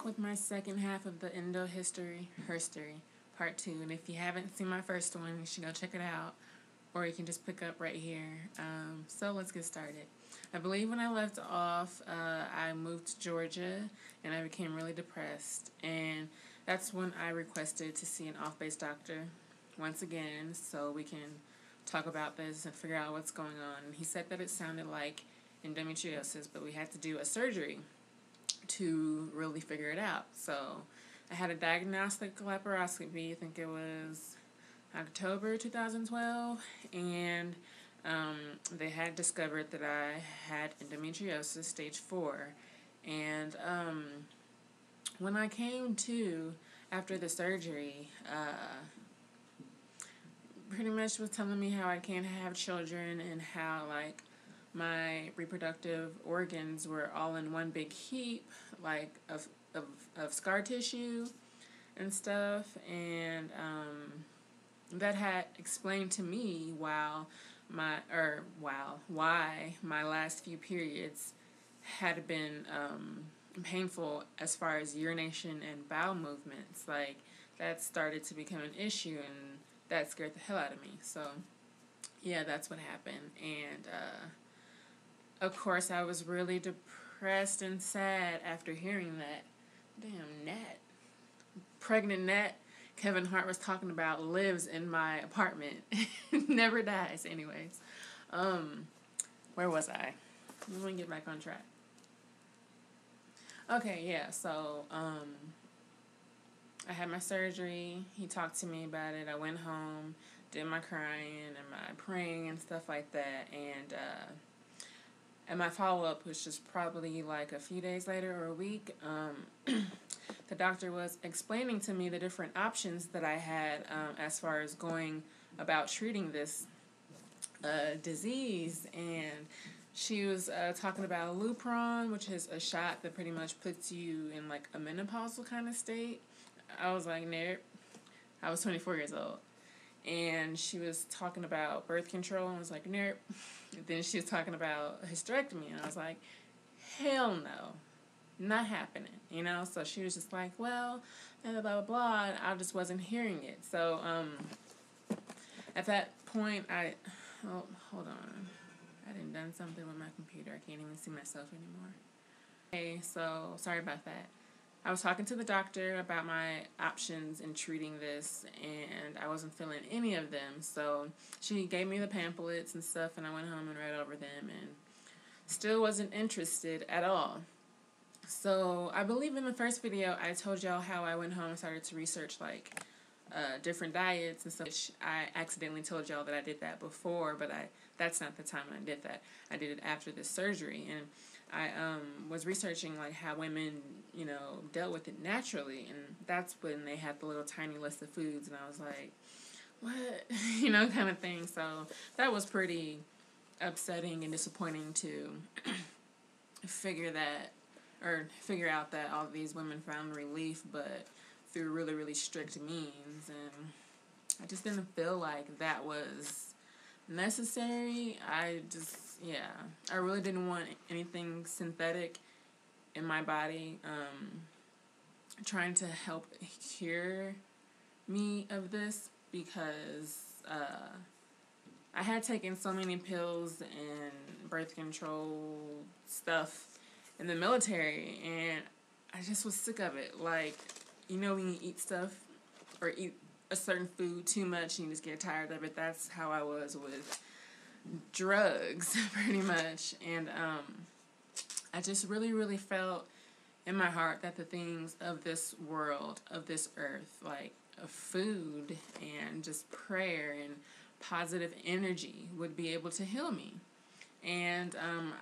with my second half of the Endo history, Herstory, part 2. And if you haven't seen my first one, you should go check it out. Or you can just pick up right here. So let's get started. I believe when I left off, I moved to Georgia and I became really depressed. And that's when I requested to see an off-base doctor once again so we can talk about this and figure out what's going on. And he said that it sounded like endometriosis, but we had to do a surgery to really figure it out. So I had a diagnostic laparoscopy, I think it was October 2012, and they had discovered that I had endometriosis stage 4. And when I came to after the surgery, pretty much was telling me how I can't have children and how, like, my reproductive organs were all in one big heap, like, of scar tissue and stuff. And that had explained to me why my last few periods had been painful as far as urination and bowel movements. Like, that started to become an issue, and that scared the hell out of me. So yeah, that's what happened. And of course I was really depressed and sad after hearing that. Damn, Nat, pregnant Nat, Kevin Hart was talking about, lives in my apartment. Never dies. Anyways, where was I? Let me get back on track. Okay, yeah, so I had my surgery. He talked to me about it. I went home, did my crying and my praying and stuff like that. And my follow-up was just probably like a few days later or a week. The doctor was explaining to me the different options that I had as far as going about treating this disease. And she was talking about Lupron, which is a shot that pretty much puts you in like a menopausal kind of state. I was like, nope. I was 24 years old. And she was talking about birth control, and I was like, nope. And then she was talking about hysterectomy, and I was like, hell no. Not happening, you know? So she was just like, well, and blah, blah, blah, and I just wasn't hearing it. So at that point, hold on. I done something with my computer. I can't even see myself anymore. Okay, so sorry about that. I was talking to the doctor about my options in treating this, and I wasn't feeling any of them. So she gave me the pamphlets and stuff, and I went home and read over them, and still wasn't interested at all. So I believe in the first video, I told y'all how I went home and started to research, like, different diets and stuff. I accidentally told y'all that I did that before, but that's not the time I did that. I did it after this surgery, and I was researching, like, how women, you know, dealt with it naturally, and that's when they had the little tiny list of foods, and I was like, what? You know, kind of thing. So that was pretty upsetting and disappointing to figure out that all of these women found relief, but through really, really strict means, and I just didn't feel like that was necessary. I really didn't want anything synthetic in my body trying to help cure me of this, because I had taken so many pills and birth control stuff in the military, and I just was sick of it. Like, you know, when you eat stuff or eat a certain food too much and you just get tired of it, that's how I was with drugs, pretty much. And I just really, really felt in my heart that the things of this world, of this earth, like food and just prayer and positive energy, would be able to heal me. And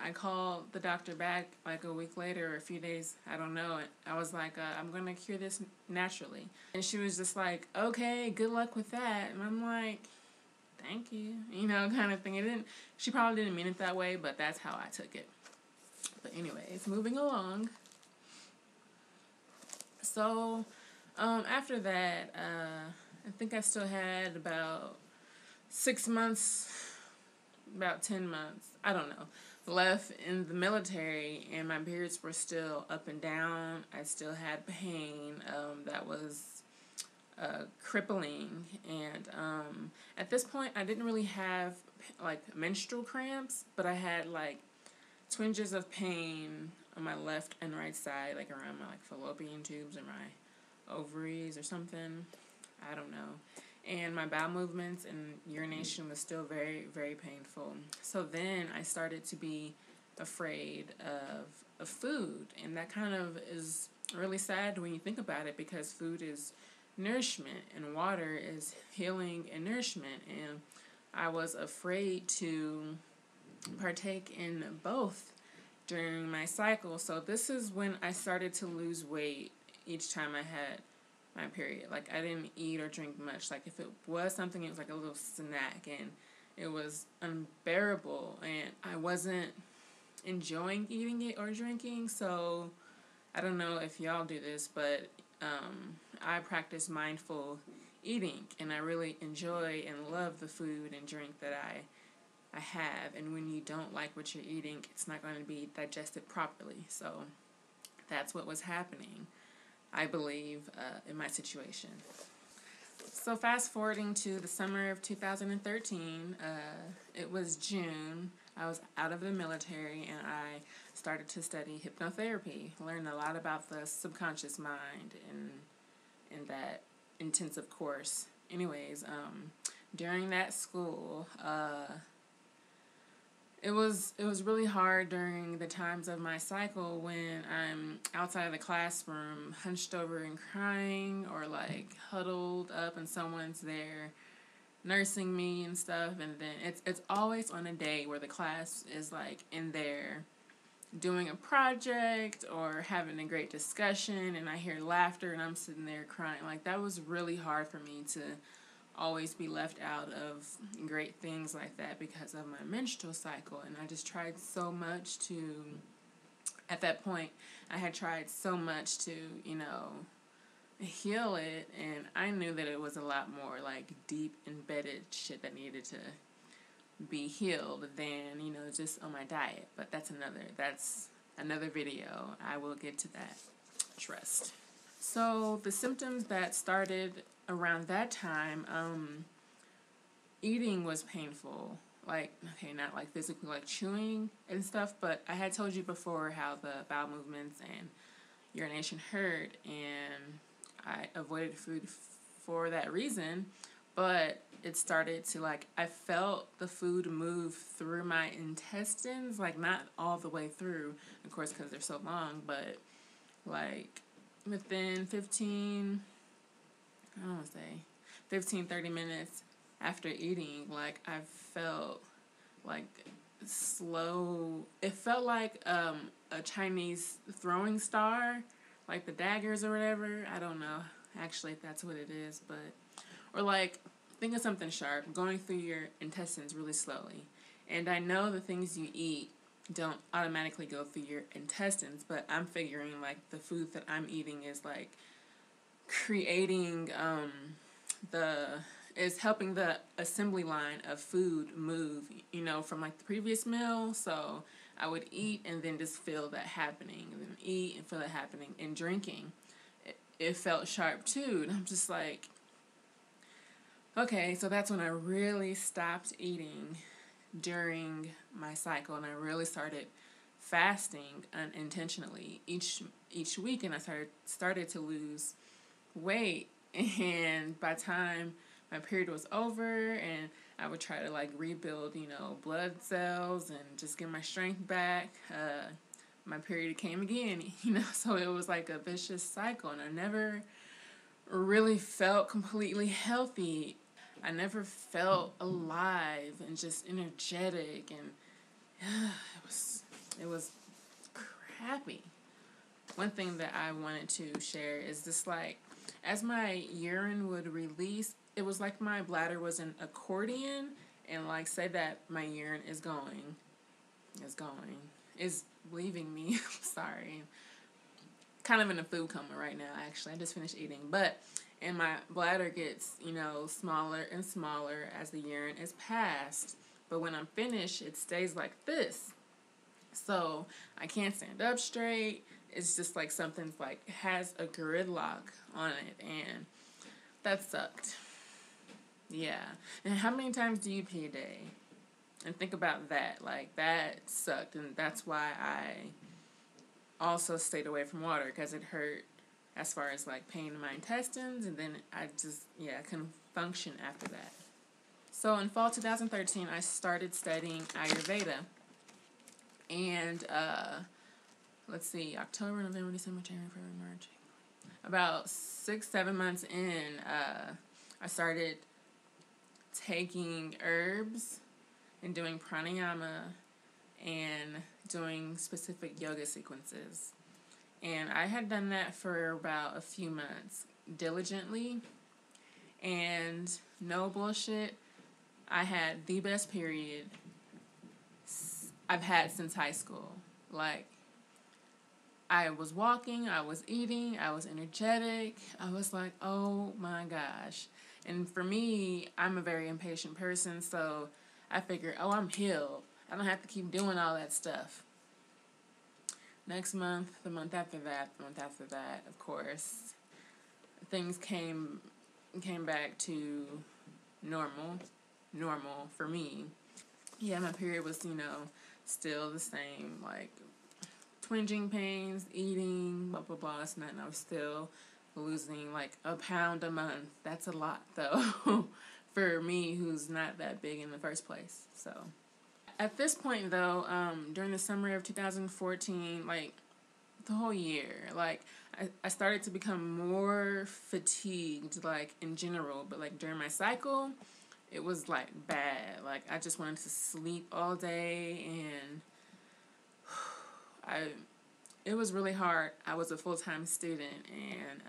I called the doctor back like a week later or a few days, I don't know. I was like, I'm going to cure this naturally. And she was just like, okay, good luck with that. And I'm like, thank you, you know, kind of thing. She probably didn't mean it that way, but that's how I took it. But anyways, moving along. So after that, I think I still had about 6 months, about 10 months, I don't know, left in the military and my periods were still up and down. I still had pain that was crippling, and at this point I didn't really have like menstrual cramps, but I had like twinges of pain on my left and right side, like around my like fallopian tubes or my ovaries or something. I don't know. And my bowel movements and urination was still very, very painful. So then I started to be afraid of food. And that kind of is really sad when you think about it, because food is nourishment and water is healing and nourishment. And I was afraid to partake in both during my cycle. So this is when I started to lose weight each time I had my period. Like, I didn't eat or drink much. Like, if it was something, it was like a little snack, and it was unbearable, and I wasn't enjoying eating it or drinking. So I don't know if y'all do this, but I practice mindful eating, and I really enjoy and love the food and drink that I have. And when you don't like what you're eating, it's not going to be digested properly. So that's what was happening, I believe, in my situation. So fast forwarding to the summer of 2013, it was June. I was out of the military, and I started to study hypnotherapy. Learned a lot about the subconscious mind in that intensive course. Anyways, during that school, it was really hard during the times of my cycle when I'm outside of the classroom, hunched over and crying, or like huddled up and someone's there nursing me and stuff. And then it's always on a day where the class is like in there doing a project or having a great discussion, and I hear laughter and I'm sitting there crying. Like, that was really hard for me to always be left out of great things like that because of my menstrual cycle. And I just tried so much to, at that point, I had tried so much to, heal it, and I knew that it was a lot more like deep embedded shit that needed to be healed than, just on my diet. But that's another video. I will get to that. Trust. So the symptoms that started around that time, eating was painful. Like, okay, not like physically, like chewing and stuff, but I had told you before how the bowel movements and urination hurt, and I avoided food for that reason. But it started to, like, I felt the food move through my intestines, like not all the way through, of course, because they're so long, but like within 15, I don't want to say 15, 30 minutes after eating, like, I felt like slow. It felt like a Chinese throwing star, like the daggers or whatever. I don't know actually if that's what it is, but, or like, think of something sharp going through your intestines really slowly. And I know the things you eat don't automatically go through your intestines, but I'm figuring like the food that I'm eating is like creating is helping the assembly line of food move, from like the previous meal. So I would eat and then just feel that happening, and then eat and feel that happening. And drinking, it felt sharp too. And I'm just like, okay, so that's when I really stopped eating during my cycle, and I really started fasting unintentionally each week, and I started to lose weight. And by the time my period was over, and I would try to like rebuild, blood cells and just get my strength back, my period came again, so it was like a vicious cycle, and I never really felt completely healthy. I never felt alive and just energetic, and it was crappy. One thing that I wanted to share is this, like, as my urine would release, it was like my bladder was an accordion, and like, say that my urine is leaving me. I'm sorry. Kind of in a food coma right now, actually. I just finished eating, and my bladder gets, smaller and smaller as the urine is passed. But when I'm finished, it stays like this. So I can't stand up straight. It's just like something like has a gridlock on it, and that sucked. Yeah. And how many times do you pee a day? And think about that. Like, that sucked, and that's why I also stayed away from water, because it hurt as far as like pain in my intestines, and then I couldn't function after that. So in fall 2013, I started studying Ayurveda, and let's see, October, November, December, January, February, March. About 6-7 months in, I started taking herbs and doing pranayama and doing specific yoga sequences. And I had done that for about a few months diligently, and no bullshit, I had the best period I've had since high school. Like, I was walking, I was eating, I was energetic. I was like, oh my gosh. And for me, I'm a very impatient person, so I figured, oh, I'm healed. I don't have to keep doing all that stuff. Next month, the month after that, of course, things came back to normal for me. Yeah, my period was, still the same, like twinging pains, eating, blah, blah, blah. It's nothing. I was still losing like a pound a month. That's a lot, though, for me, who's not that big in the first place. So at this point, though, during the summer of 2014, like the whole year, like I started to become more fatigued, like in general, but like during my cycle, it was like bad. Like I just wanted to sleep all day, and it was really hard. I was a full-time student, and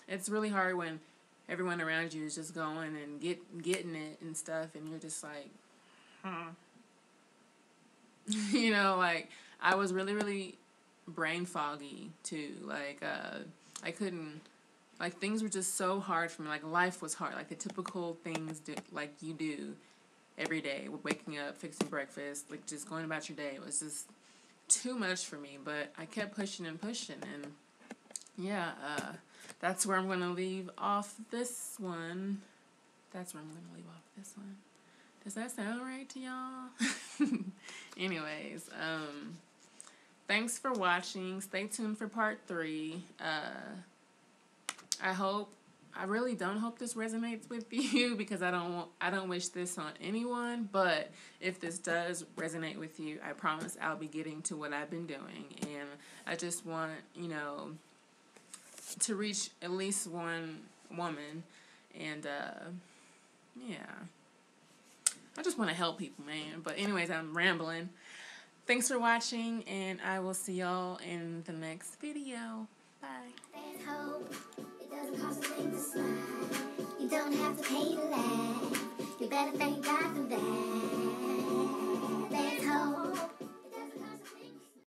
it's really hard when everyone around you is just going and getting it and stuff, and you're just like, like I was really, really brain foggy too. Like I couldn't, like things were just so hard for me. Like life was hard. Like the typical things like you do every day, waking up, fixing breakfast, like just going about your day. It was just too much for me, but I kept pushing and pushing, and yeah, that's where I'm going to leave off this one. Does that sound right to y'all? Anyways, thanks for watching. Stay tuned for part 3. I really don't hope this resonates with you, because I don't wish this on anyone, but if this does resonate with you, I promise I'll be getting to what I've been doing, and I just want, to reach at least one woman, and yeah, I just want to help people, man. But anyways, I'm rambling. Thanks for watching, and I will see y'all in the next video. Bye. There's hope. It doesn't cost a thing to slide. You don't have to pay to laugh. You better thank God for that.